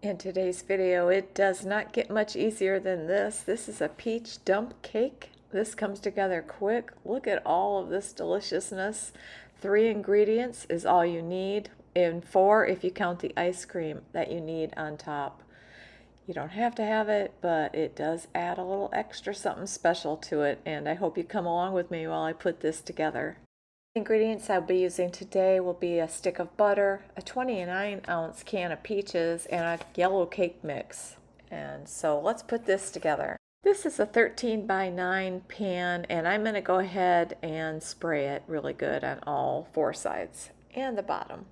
In today's video, it does not get much easier than this. This is a peach dump cake. This comes together quick. Look at all of this deliciousness. 3 ingredients is all you need, and 4 if you count the ice cream that you need on top. You don't have to have it, but it does add a little extra something special to it, and I hope you come along with me while I put this together. The ingredients I'll be using today will be a stick of butter, a 29-ounce can of peaches, and a yellow cake mix. And so let's put this together. This is a 13 by 9 pan, and I'm going to go ahead and spray it really good on all 4 sides and the bottom.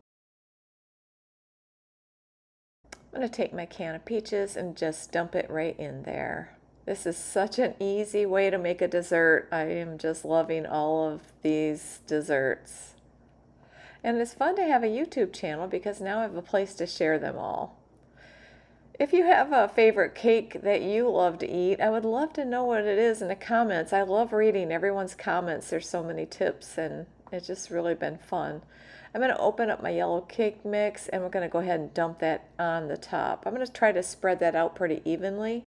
I'm going to take my can of peaches and just dump it right in there. This is such an easy way to make a dessert. I am just loving all of these desserts. And it's fun to have a YouTube channel because now I have a place to share them all. If you have a favorite cake that you love to eat, I would love to know what it is in the comments. I love reading everyone's comments. There's so many tips and it's just really been fun. I'm going to open up my yellow cake mix and we're going to go ahead and dump that on the top. I'm going to try to spread that out pretty evenly.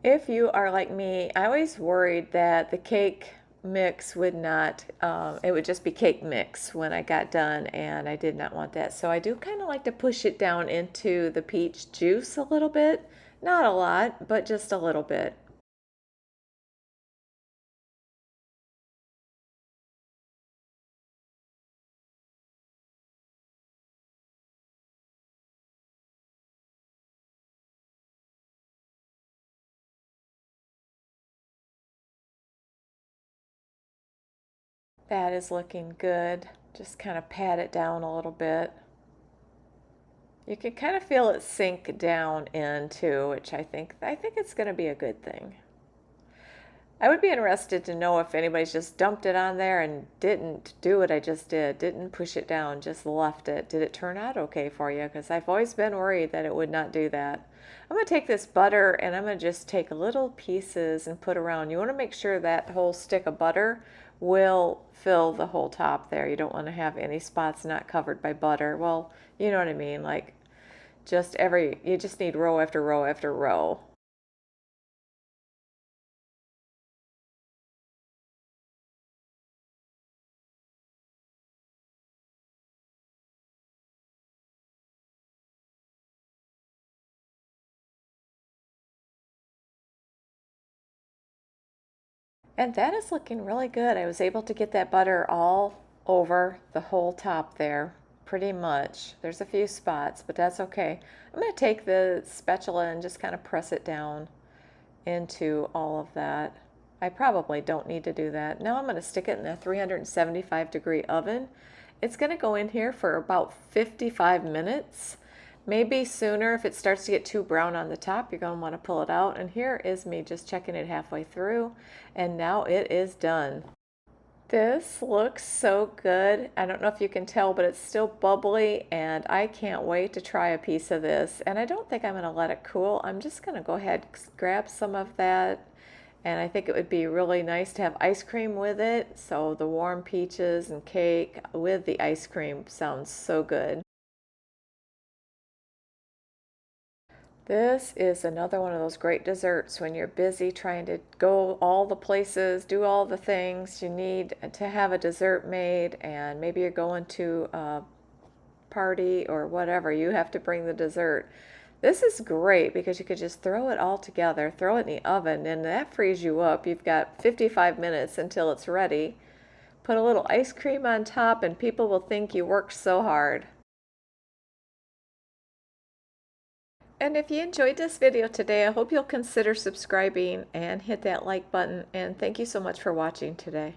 If you are like me, I always worried that the cake mix would not, it would just be cake mix when I got done, and I did not want that. So I do kind of like to push it down into the peach juice a little bit. Not a lot, but just a little bit. That is looking good. Just kind of pat it down a little bit. You can kind of feel it sink down into, which I think it's going to be a good thing. I would be interested to know if anybody's just dumped it on there and didn't do what I just did, didn't push it down, just left it. Did it turn out okay for you? Because I've always been worried that it would not do that. I'm going to take this butter and I'm going to just take little pieces and put around. You want to make sure that whole stick of butter will fill the whole top there. You don't want to have any spots not covered by butter. Well, you know what I mean, like you just need row after row after row. And that is looking really good. I was able to get that butter all over the whole top there, pretty much. There's a few spots, but that's okay. I'm going to take the spatula and just kind of press it down into all of that. I probably don't need to do that. Now I'm going to stick it in a 375-degree oven. It's going to go in here for about 55 minutes. Maybe sooner. If it starts to get too brown on the top, you're going to want to pull it out. And here is me just checking it halfway through. And now it is done. This looks so good. I don't know if you can tell, but it's still bubbly, and I can't wait to try a piece of this. And I don't think I'm going to let it cool. I'm just going to go ahead and grab some of that. And I think it would be really nice to have ice cream with it. So the warm peaches and cake with the ice cream sounds so good. This is another one of those great desserts when you're busy trying to go all the places, do all the things. You need to have a dessert made, and maybe you're going to a party or whatever. You have to bring the dessert. This is great because you could just throw it all together, throw it in the oven, and that frees you up. You've got 55 minutes until it's ready. Put a little ice cream on top, and people will think you worked so hard. And if you enjoyed this video today, I hope you'll consider subscribing and hit that like button. And thank you so much for watching today.